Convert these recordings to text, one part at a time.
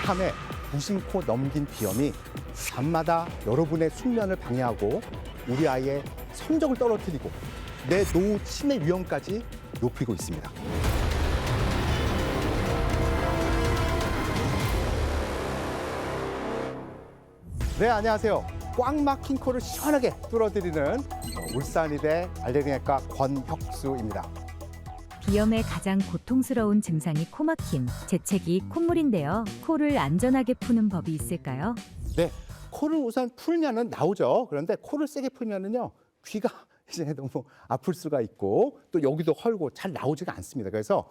밤에 무심코 넘긴 비염이 밤마다 여러분의 숙면을 방해하고 우리 아이의 성적을 떨어뜨리고 내 노후 치매 위험까지 높이고 있습니다. 네, 안녕하세요. 꽉 막힌 코를 시원하게 뚫어드리는 울산의대 알레르기내과 권혁수입니다. 비염의 가장 고통스러운 증상이 코막힘, 재채기, 콧물인데요. 코를 안전하게 푸는 법이 있을까요? 네, 코를 우선 풀면은 나오죠. 그런데 코를 세게 풀면은요, 귀가 이제 너무 아플 수가 있고 또 여기도 헐고 잘 나오지가 않습니다. 그래서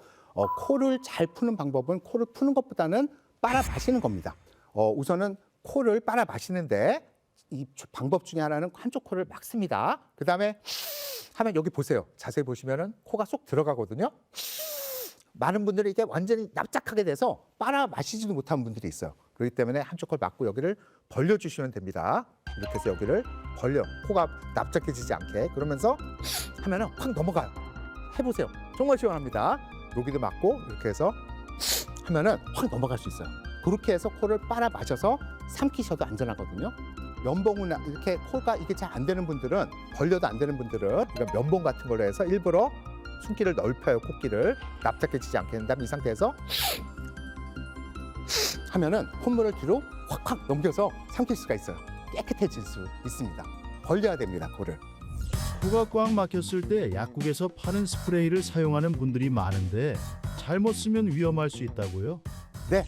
코를 잘 푸는 방법은 코를 푸는 것보다는 빨아 마시는 겁니다. 우선은 코를 빨아 마시는데 이 방법 중에 하나는 한쪽 코를 막습니다. 그다음에 하면 여기 보세요. 자세히 보시면은 코가 쏙 들어가거든요. 많은 분들이 이게 완전히 납작하게 돼서 빨아 마시지도 못하는 분들이 있어요. 그렇기 때문에 한쪽 코를 막고 여기를 벌려주시면 됩니다. 이렇게 해서 여기를 벌려, 코가 납작해지지 않게. 그러면서 하면은 확 넘어가요. 해보세요. 정말 시원합니다. 여기도 막고 이렇게 해서 하면은 확 넘어갈 수 있어요. 그렇게 해서 코를 빨아 마셔서 삼키셔도 안전하거든요. 면봉이나 이렇게 코가 이게 잘 안 되는 분들은, 벌려도 안 되는 분들은 이런 면봉 같은 걸로 해서 일부러 숨기를 넓혀요. 코끼를 납작해지지 않게. 그다음에 이 상태에서 하면은 콧물을 뒤로 확확 넘겨서 삼킬 수가 있어요. 깨끗해질 수 있습니다. 벌려야 됩니다, 코를. 코가 꽉 막혔을 때 약국에서 파는 스프레이를 사용하는 분들이 많은데 잘못 쓰면 위험할 수 있다고요? 네,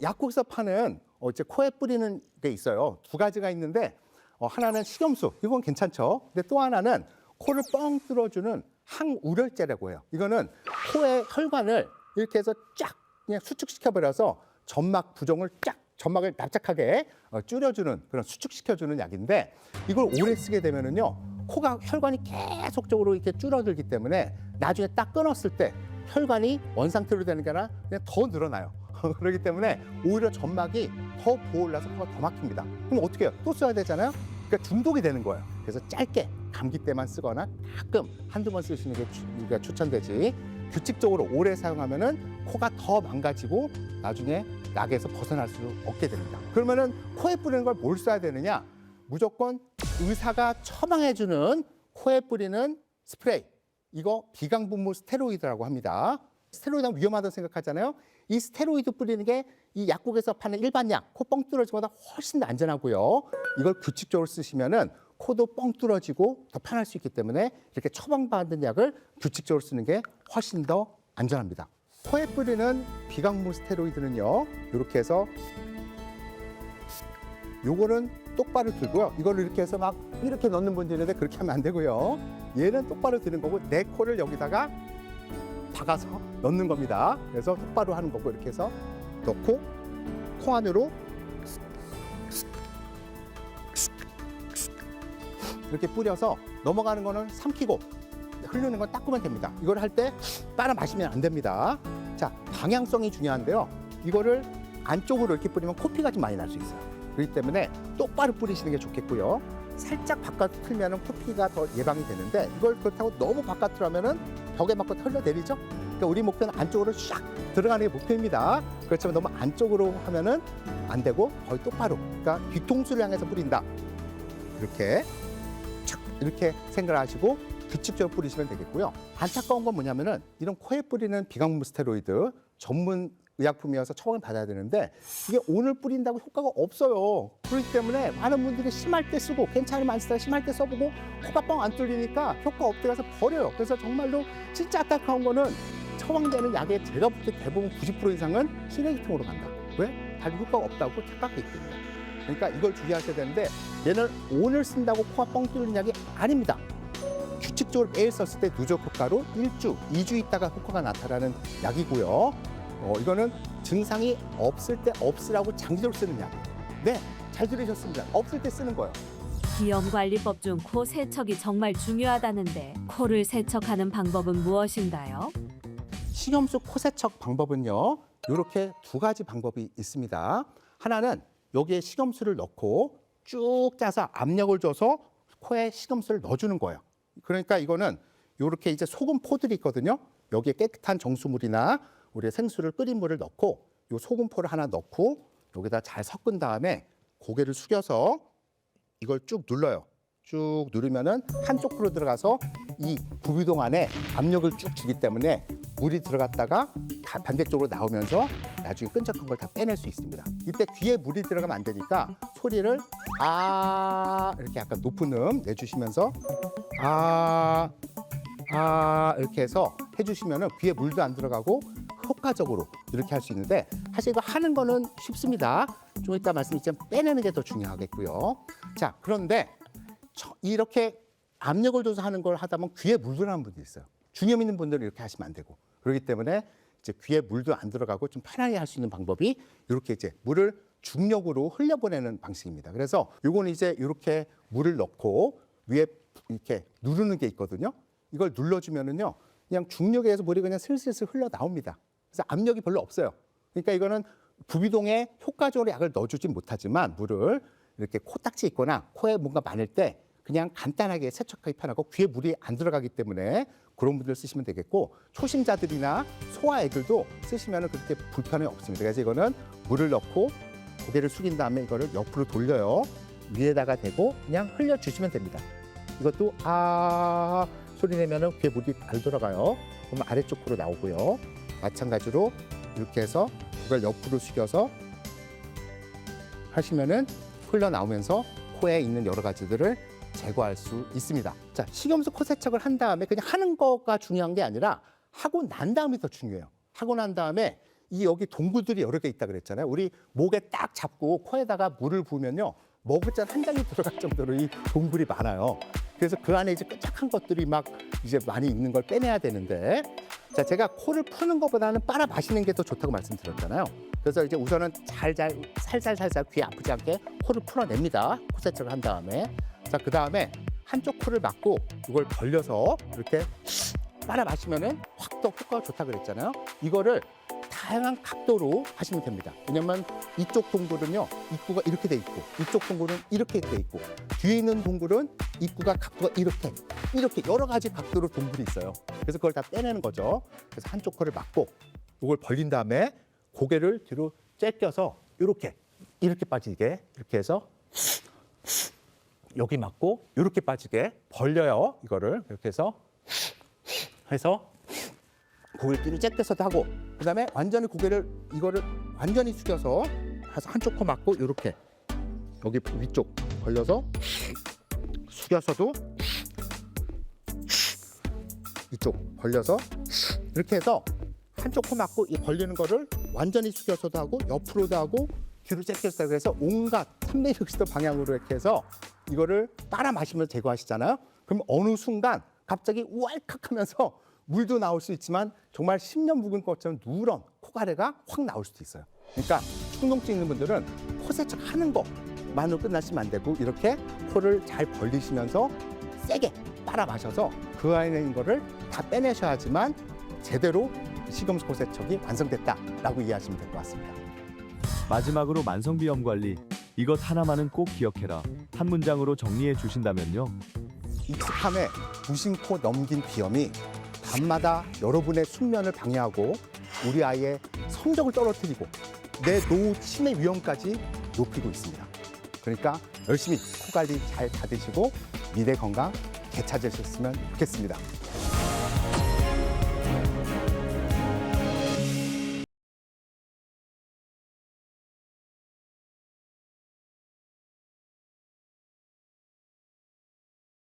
약국에서 파는 이제 코에 뿌리는 게 있어요. 두 가지가 있는데 하나는 식염수, 이건 괜찮죠. 근데 또 하나는 코를 뻥 뚫어주는 항우열제라고 해요. 이거는 코의 혈관을 이렇게 해서 쫙 그냥 수축시켜 버려서 점막 부종을 쫙, 점막을 납작하게 줄여주는, 그런 수축시켜주는 약인데, 이걸 오래 쓰게 되면은요, 코가 혈관이 계속적으로 이렇게 줄어들기 때문에 나중에 딱 끊었을 때 혈관이 원상태로 되는 게 아니라 그냥 더 늘어나요. 그렇기 때문에 오히려 점막이 더 부어올라서 코가 더 막힙니다. 그럼 어떻게 해요? 또 써야 되잖아요. 그러니까 중독이 되는 거예요. 그래서 짧게 감기 때만 쓰거나 가끔 한두 번 쓰시는 게 우리가 추천되지, 규칙적으로 오래 사용하면은 코가 더 망가지고 나중에 약에서 벗어날 수 없게 됩니다. 그러면은 코에 뿌리는 걸 뭘 써야 되느냐? 무조건 의사가 처방해주는 코에 뿌리는 스프레이. 이거 비강분무 스테로이드라고 합니다. 스테로이드는 위험하다고 생각하잖아요. 이 스테로이드 뿌리는 게 이 약국에서 파는 일반 약, 코 뻥 뚫어지보다 훨씬 더 안전하고요. 이걸 규칙적으로 쓰시면은 코도 뻥 뚫어지고 더 편할 수 있기 때문에 이렇게 처방받은 약을 규칙적으로 쓰는 게 훨씬 더 안전합니다. 코에 뿌리는 비강분 스테로이드는요, 이렇게 해서 요거는 똑바로 들고요. 이거를 이렇게 해서 막 이렇게 넣는 분들이 있는데 그렇게 하면 안 되고요. 얘는 똑바로 드는 거고 내 코를 여기다가 박아서 넣는 겁니다. 그래서 똑바로 하는 거고, 이렇게 해서 넣고 코 안으로 이렇게 뿌려서 넘어가는 거는 삼키고 흐르는 건 닦으면 됩니다. 이걸 할 때 빨아 마시면 안 됩니다. 자, 방향성이 중요한데요. 이거를 안쪽으로 이렇게 뿌리면 코피가 좀 많이 날 수 있어요. 그렇기 때문에 똑바로 뿌리시는 게 좋겠고요. 살짝 바깥으로 틀면은 코피가 더 예방이 되는데, 이걸 그렇다고 너무 바깥으로 하면은 벽에 맞고 흘러내리죠. 그러니까 우리 목표는 안쪽으로 샥 들어가는 게 목표입니다. 그렇지만 너무 안쪽으로 하면은 안 되고 거의 똑바로, 그러니까 뒤통수를 향해서 뿌린다. 이렇게 착 이렇게 생각을 하시고 규칙적으로 뿌리시면 되겠고요. 안타까운 건 뭐냐면은 이런 코에 뿌리는 비강분 스테로이드 전문 의약품이어서 처방을 받아야 되는데 이게 오늘 뿌린다고 효과가 없어요. 그렇기 때문에 많은 분들이 심할 때 쓰고 괜찮으면 안 쓰다가 심할 때 써보고 코가 뻥 안 뚫리니까 효과 없게 가서 버려요. 그래서 정말로 진짜 안타까운 거는 처방되는 약의 제가 볼 때 대부분 90% 이상은 쓰레기통으로 간다. 왜? 다른 효과가 없다고 착각하기 때문에. 그러니까 이걸 주의하셔야 되는데, 얘는 오늘 쓴다고 코가 뻥 뚫리는 약이 아닙니다. 규칙적으로 매일 썼을 때 누적 효과로 1주, 2주 있다가 효과가 나타나는 약이고요. 이거는 증상이 없을 때 없으라고 장기적으로 쓰는 약이에요. 네, 잘 들으셨습니다. 없을 때 쓰는 거예요. 비염관리법 중 코 세척이 정말 중요하다는데 코를 세척하는 방법은 무엇인가요? 식염수 코 세척 방법은요, 이렇게 두 가지 방법이 있습니다. 하나는 여기에 식염수를 넣고 쭉 짜서 압력을 줘서 코에 식염수를 넣어주는 거예요. 그러니까 이거는 이렇게 이제 소금 포들이 있거든요. 여기에 깨끗한 정수물이나 우리 생수를 끓인 물을 넣고 이 소금포를 하나 넣고 여기다 잘 섞은 다음에 고개를 숙여서 이걸 쭉 눌러요. 쭉 누르면은 한쪽 코로 들어가서 이 부비동 안에 압력을 쭉 주기 때문에 물이 들어갔다가 반대쪽으로 나오면서 나중에 끈적한 걸 다 빼낼 수 있습니다. 이때 귀에 물이 들어가면 안 되니까 소리를 아 이렇게 약간 높은 내주시면서 아 이렇게 해서 해주시면은 귀에 물도 안 들어가고 효과적으로 이렇게 할 수 있는데 사실 이거 하는 거는 쉽습니다. 좀 이따 말씀드렸지만 빼내는 게 더 중요하겠고요. 자, 그런데 이렇게 압력을 줘서 하는 걸 하다 보면 귀에 물 들어가는 분들이 있어요. 중염 있는 분들은 이렇게 하시면 안 되고 그렇기 때문에 이제 귀에 물도 안 들어가고 좀 편하게 할 수 있는 방법이 이렇게 이제 물을 중력으로 흘려보내는 방식입니다. 그래서 요거는 이제 이렇게 물을 넣고 위에 이렇게 누르는 게 있거든요. 이걸 눌러주면은요, 그냥 중력에 의해서 물이 그냥 슬슬슬 흘러 나옵니다. 그래서 압력이 별로 없어요. 그러니까 이거는 부비동에 효과적으로 약을 넣어주진 못하지만 물을 이렇게 코딱지 있거나 코에 뭔가 많을 때 그냥 간단하게 세척하기 편하고 귀에 물이 안 들어가기 때문에 그런 분들 쓰시면 되겠고 초심자들이나 소아애들도 쓰시면 그렇게 불편이 없습니다. 그래서 이거는 물을 넣고 고개를 숙인 다음에 이거를 옆으로 돌려요. 위에다가 대고 그냥 흘려주시면 됩니다. 이것도 아 소리 내면은 귀에 물이 잘 들어가요. 그러면 아래쪽으로 나오고요. 마찬가지로 이렇게 해서 그걸 옆으로 숙여서 하시면은 흘러나오면서 코에 있는 여러 가지들을 제거할 수 있습니다. 자, 식염수 코 세척을 한 다음에 그냥 하는 거가 중요한 게 아니라 하고 난 다음이 더 중요해요. 하고 난 다음에 이 여기 동굴들이 여러 개 있다 그랬잖아요. 우리 목에 딱 잡고 코에다가 물을 부으면요. 머그잔 한 장이 들어갈 정도로 이 동굴이 많아요. 그래서 그 안에 이제 끈적한 것들이 막 이제 많이 있는 걸 빼내야 되는데 자, 제가 코를 푸는 것보다는 빨아 마시는 게 더 좋다고 말씀드렸잖아요. 그래서 이제 우선은 살살 귀 아프지 않게 코를 풀어냅니다. 코 세척을 한 다음에 자, 그 다음에 한쪽 코를 막고 이걸 벌려서 이렇게 빨아 마시면은 확 더 효과가 좋다 그랬잖아요. 이거를 다양한 각도로 하시면 됩니다. 왜냐면 이쪽 동굴은요 입구가 이렇게 돼 있고 이쪽 동굴은 이렇게 돼 있고 뒤에 있는 동굴은 입구가 각도가 이렇게 여러 가지 각도로 동굴이 있어요. 그래서 그걸 다 빼내는 거죠. 그래서 한쪽 코를 막고 이걸 벌린 다음에 고개를 뒤로 째껴서 이렇게 빠지게 이렇게 해서 여기 막고 이렇게 빠지게 벌려요. 이거를 이렇게 해서 고개를 뒤로 째껴서도 하고 그다음에 완전히 이거를 완전히 숙여서 해서 한쪽 코 막고 이렇게 여기 위쪽 벌려서 숙여서도 이쪽 벌려서 이렇게 해서 한쪽 코 막고 이 벌리는 거를 완전히 숙여서도 하고 옆으로도 하고 뒤로 째껴서도 하고 그래서 온갖 360도 방향으로 이렇게 해서 이거를 빨아 마시면서 제거하시잖아요. 그럼 어느 순간 갑자기 우알칵 하면서 물도 나올 수 있지만 정말 10년 묵은 것처럼 누런 코가래가 확 나올 수도 있어요. 그러니까 충농증 있는 분들은 코 세척하는 것만으로 끝나시면 안 되고 이렇게 코를 잘 벌리시면서 세게 빨아 마셔서 그 안에 있는 거를 다 빼내셔야지만 제대로 식염수 코 세척이 완성됐다라고 이해하시면 될 것 같습니다. 마지막으로 만성비염 관리 이것 하나만은 꼭 기억해라. 한 문장으로 정리해 주신다면요. 익숙함에 무심코 넘긴 비염이 밤마다 여러분의 숙면을 방해하고 우리 아이의 성적을 떨어뜨리고 내 노후 치매 위험까지 높이고 있습니다. 그러니까 열심히 코 관리 잘 받으시고 미래 건강 되찾으셨으면 좋겠습니다.